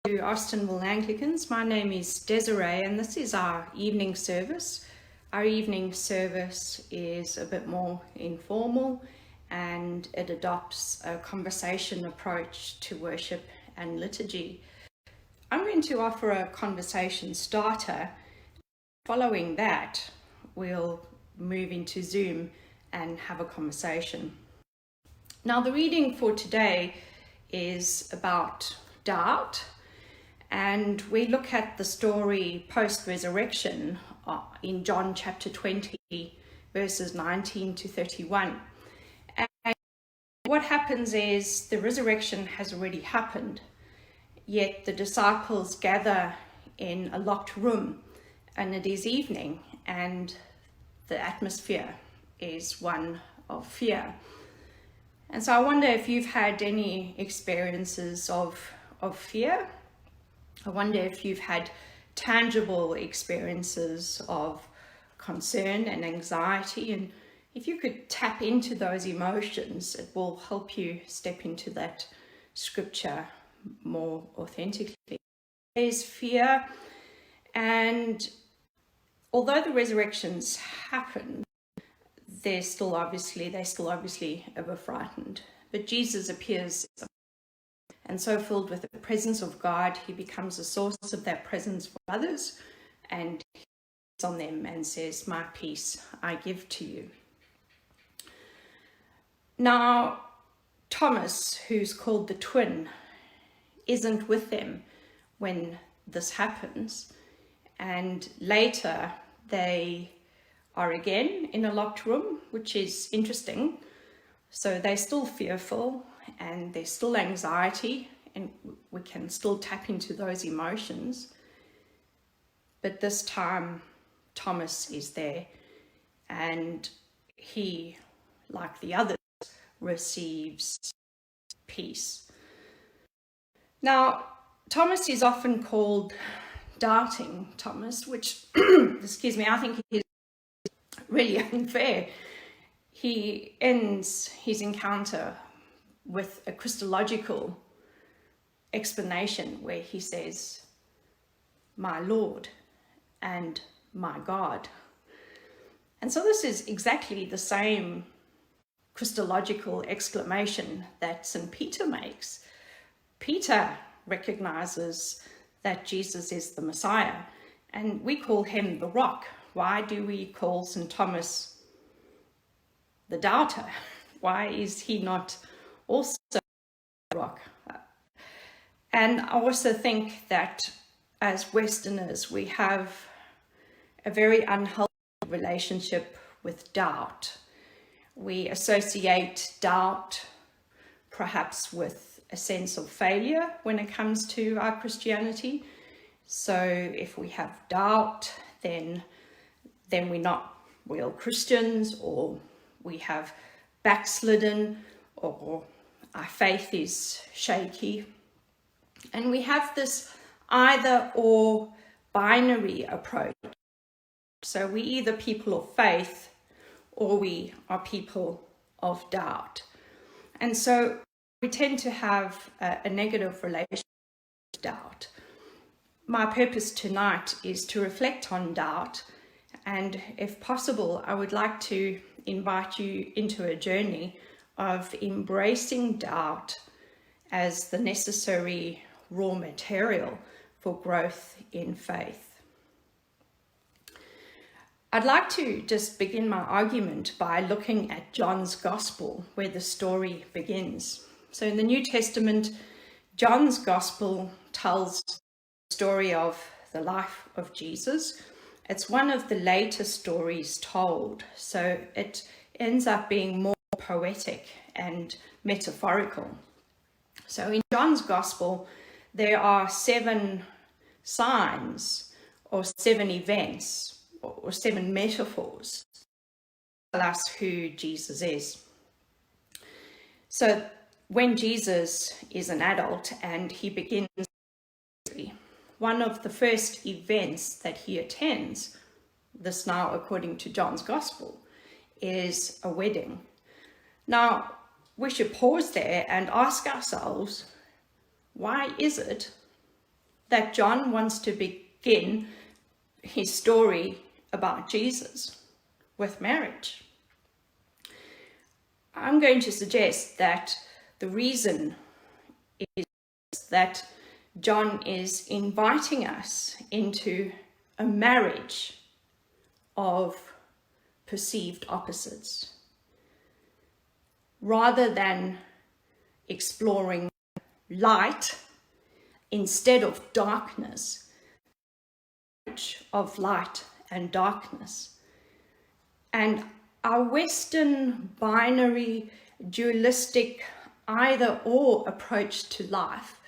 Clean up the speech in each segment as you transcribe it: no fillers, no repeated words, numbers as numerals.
To Austinville Anglicans. My name is Desiree and this is our evening service. Our evening service is a bit more informal and it adopts a conversation approach to worship and liturgy. I'm going to offer a conversation starter. Following that, we'll move into Zoom and have a conversation. Now, the reading for today is about doubt. And we look at the story post-resurrection in John chapter 20, verses 19 to 31. And what happens is the resurrection has already happened, yet the disciples gather in a locked room and it is evening and the atmosphere is one of fear. And so I wonder if you've had any experiences of fear. I wonder if you've had tangible experiences of concern and anxiety, and if you could tap into those emotions, it will help you step into that scripture more authentically. There's fear, and although the resurrections happen, they're still obviously ever frightened. But Jesus appears, and so filled with the presence of God, he becomes a source of that presence for others, and he sits on them and says, "My peace I give to you." Now, Thomas, who's called the twin, isn't with them when this happens, and later they are again in a locked room, which is interesting. So they're still fearful and there's still anxiety, and we can still tap into those emotions. But this time, Thomas is there, and he, like the others, receives peace. Now, Thomas is often called Doubting Thomas, which, excuse me, I think is really unfair. He ends his encounter with a Christological explanation where he says, "My Lord and my God." And so this is exactly the same Christological exclamation that St. Peter makes. Peter recognizes that Jesus is the Messiah, and we call him the rock. Why do we call St. Thomas the doubter? Why is he not also a rock? And I also think that as Westerners, we have a very unhealthy relationship with doubt. We associate doubt perhaps with a sense of failure when it comes to our Christianity. So if we have doubt, then we're not real Christians, or we have backslidden, or our faith is shaky. And we have this either or binary approach. So we either people of faith or we are people of doubt. And so we tend to have a negative relationship with doubt. My purpose tonight is to reflect on doubt, and if possible, I would like to invite you into a journey of embracing doubt as the necessary raw material for growth in faith. I'd like to just begin my argument by looking at John's Gospel, where the story begins. So in the New Testament, John's Gospel tells the story of the life of Jesus. It's one of the later stories told, so it ends up being more poetic and metaphorical. So in John's Gospel, there are 7 signs or 7 events or 7 metaphors to tell us who Jesus is. So when Jesus is an adult and he begins, one of the first events that he attends, this now according to John's Gospel, is a wedding. Now, we should pause there and ask ourselves, why is it that John wants to begin his story about Jesus with marriage. I'm going to suggest that the reason is that John is inviting us into a marriage of perceived opposites, rather than exploring light instead of darkness, of light and darkness. And our Western binary, dualistic, either or approach to life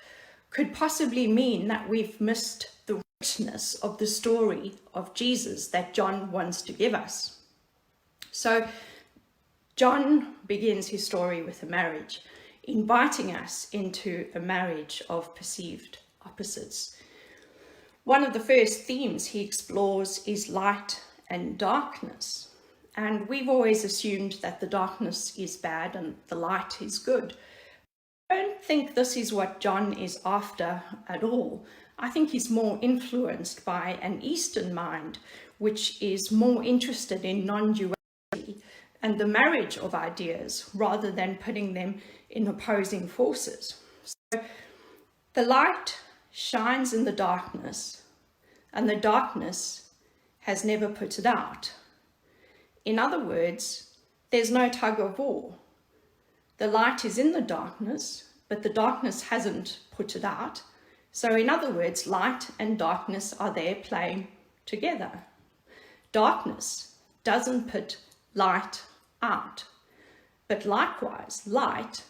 could possibly mean that we've missed the richness of the story of Jesus that John wants to give us. So John begins his story with a marriage, inviting us into a marriage of perceived opposites. One of the first themes he explores is light and darkness. And we've always assumed that the darkness is bad and the light is good. I don't think this is what John is after at all. I think he's more influenced by an Eastern mind, which is more interested in non-duality and the marriage of ideas rather than putting them in opposing forces. So the light shines in the darkness, and the darkness has never put it out. In other words, there's no tug of war. The light is in the darkness, but the darkness hasn't put it out. So in other words, light and darkness are there playing together. Darkness doesn't put light out, but likewise, light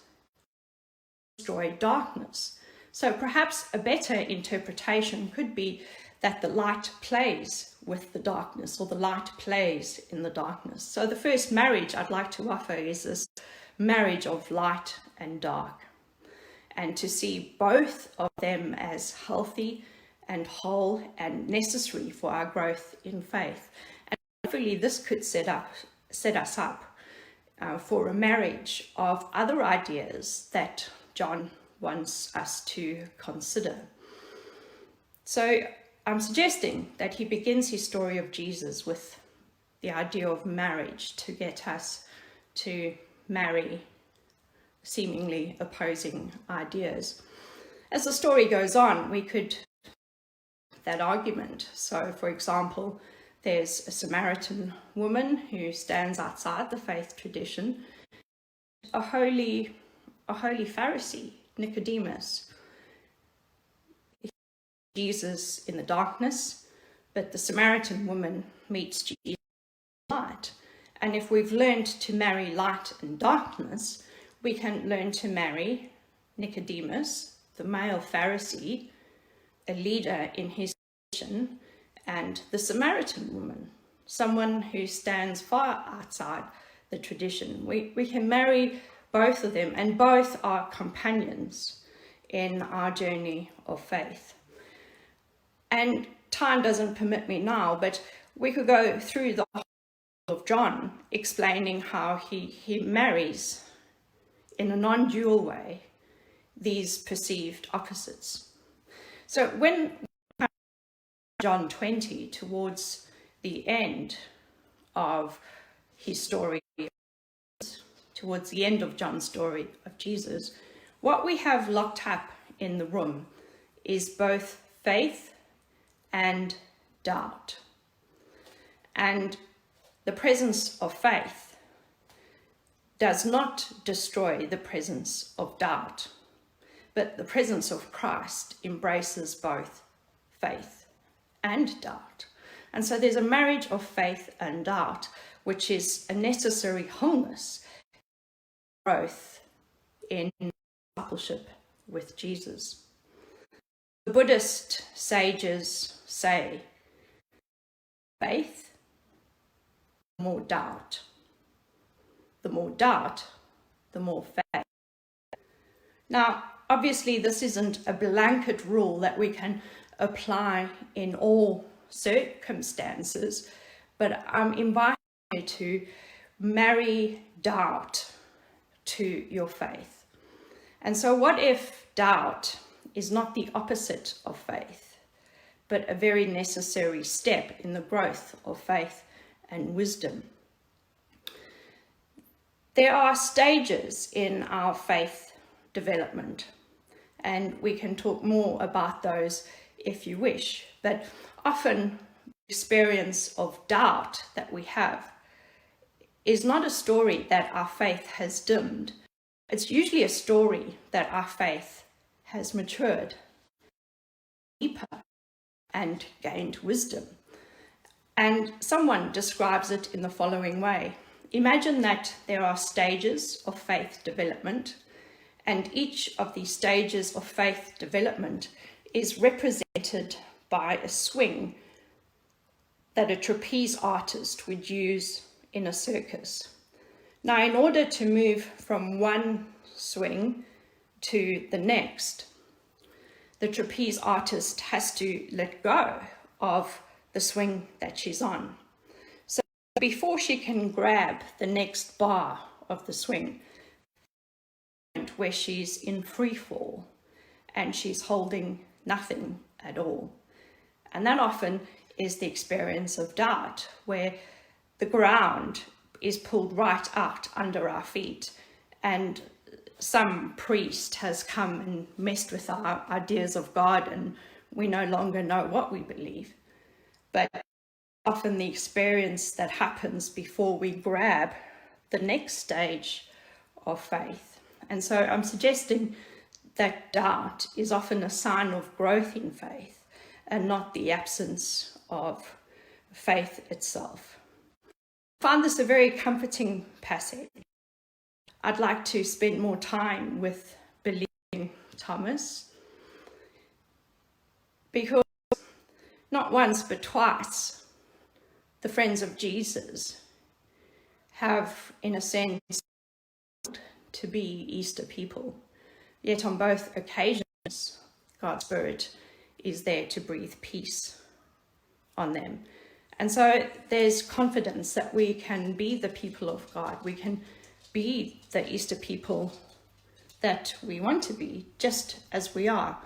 destroys darkness. So perhaps a better interpretation could be that the light plays with the darkness, or the light plays in the darkness. So the first marriage I'd like to offer is this marriage of light and dark, and to see both of them as healthy and whole and necessary for our growth in faith. And hopefully this could set us up for a marriage of other ideas that John wants us to consider. So I'm suggesting that he begins his story of Jesus with the idea of marriage to get us to marry seemingly opposing ideas. As the story goes on, we could that argument. So, for example, there's a Samaritan woman who stands outside the faith tradition, a holy Pharisee, Nicodemus. Jesus in the darkness, but the Samaritan woman meets Jesus in the light. And if we've learned to marry light and darkness, we can learn to marry Nicodemus, the male Pharisee, a leader in his tradition, and the Samaritan woman, someone who stands far outside the tradition. We can marry both of them, and both are companions in our journey of faith. And time doesn't permit me now, but we could go through the whole of John, explaining how he marries in a non-dual way these perceived opposites. So when John 20, towards the end of his story, towards the end of John's story of Jesus, what we have locked up in the room is both faith and doubt. And the presence of faith does not destroy the presence of doubt, but the presence of Christ embraces both faith and doubt. And so there's a marriage of faith and doubt, which is a necessary wholeness, growth in discipleship with Jesus. The Buddhist sages say, faith, more doubt. The more doubt, the more faith. Now, obviously, this isn't a blanket rule that we can apply in all circumstances, but I'm inviting you to marry doubt to your faith. And so what if doubt is not the opposite of faith? but a very necessary step in the growth of faith and wisdom. There are stages in our faith development, and we can talk more about those if you wish, but often the experience of doubt that we have is not a story that our faith has dimmed. It's usually a story that our faith has matured deeper and gained wisdom. And someone describes it in the following way. Imagine that there are stages of faith development, and each of these stages of faith development is represented by a swing that a trapeze artist would use in a circus. Now, in order to move from one swing to the next, the trapeze artist has to let go of the swing that she's on. So before she can grab the next bar of the swing, where she's in free fall and she's holding nothing at all. And that often is the experience of doubt, where the ground is pulled right out under our feet, and some priest has come and messed with our ideas of God, and we no longer know what we believe. But often the experience that happens before we grab the next stage of faith. And so I'm suggesting that doubt is often a sign of growth in faith and not the absence of faith itself. I find this a very comforting passage. I'd like to spend more time with believing Thomas, because not once but twice the friends of Jesus have, in a sense, to be Easter people. Yet on both occasions, God's Spirit is there to breathe peace on them. And so there's confidence that we can be the people of God. We can be the Easter people that we want to be, just as we are.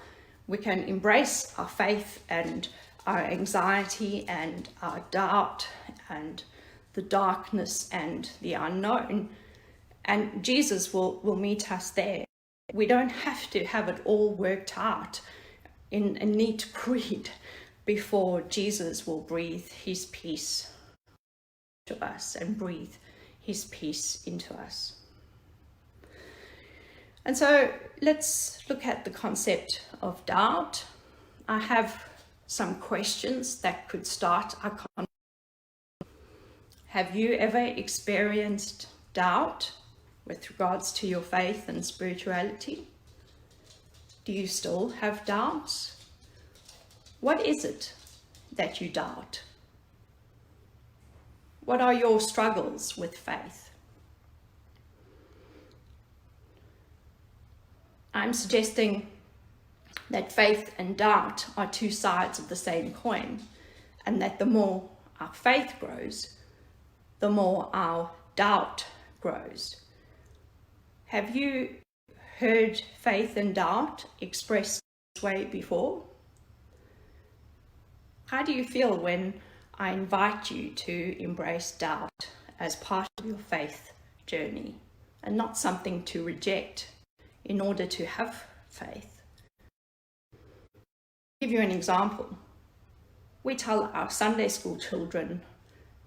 We can embrace our faith and our anxiety and our doubt and the darkness and the unknown. And Jesus will meet us there. We don't have to have it all worked out in a neat creed before Jesus will breathe his peace to us and breathe his peace into us. And so let's look at the concept of doubt. I have some questions that could start our conversation. Have you ever experienced doubt with regards to your faith and spirituality? Do you still have doubts? What is it that you doubt? What are your struggles with faith? I'm suggesting that faith and doubt are two sides of the same coin, and that the more our faith grows, the more our doubt grows. Have you heard faith and doubt expressed this way before? How do you feel when I invite you to embrace doubt as part of your faith journey and not something to reject in order to have faith? I'll give you an example. We tell our Sunday school children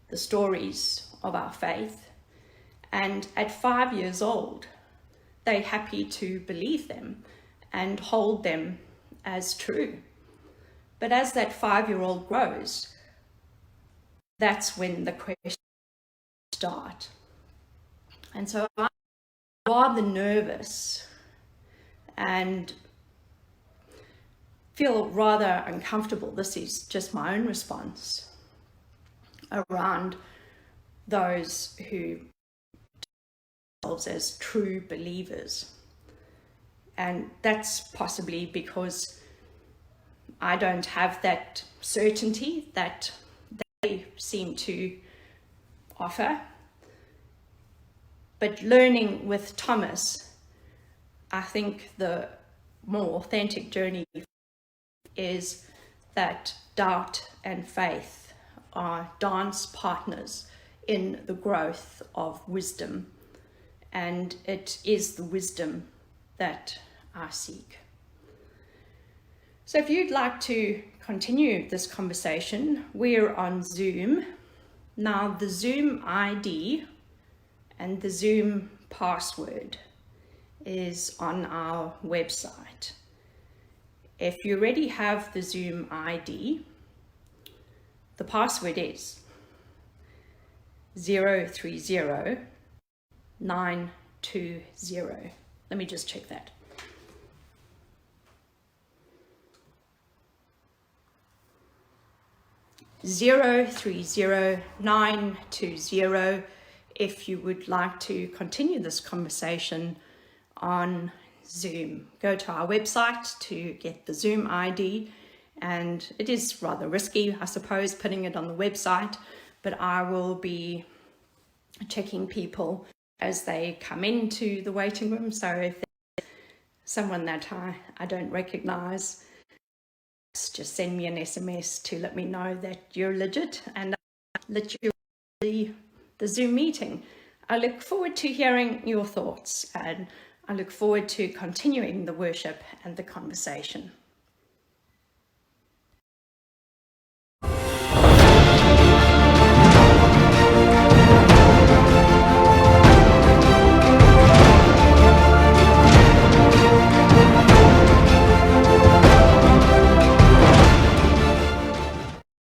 the stories of our faith, and at 5 years old, they're happy to believe them and hold them as true. But as that 5-year-old grows, that's when the questions start. And so I'm rather nervous and feel rather uncomfortable. This is just my own response around those who themselves as true believers. And that's possibly because I don't have that certainty that they seem to offer. But learning with Thomas, I think the more authentic journey is that doubt and faith are dance partners in the growth of wisdom, and it is the wisdom that I seek. So if you'd like to continue this conversation, we're on Zoom. Now the Zoom ID and the Zoom password is on our website. If you already have the Zoom ID, the password is 030920. Let me just check that. (030) if you would like to continue this conversation on Zoom. Go to our website to get the Zoom ID, and it is rather risky, I suppose, putting it on the website, but I will be checking people as they come into the waiting room. So if there's someone that I don't recognize, just send me an SMS to let me know that you're legit, and I'll let you the Zoom meeting. I look forward to hearing your thoughts, and I look forward to continuing the worship and the conversation.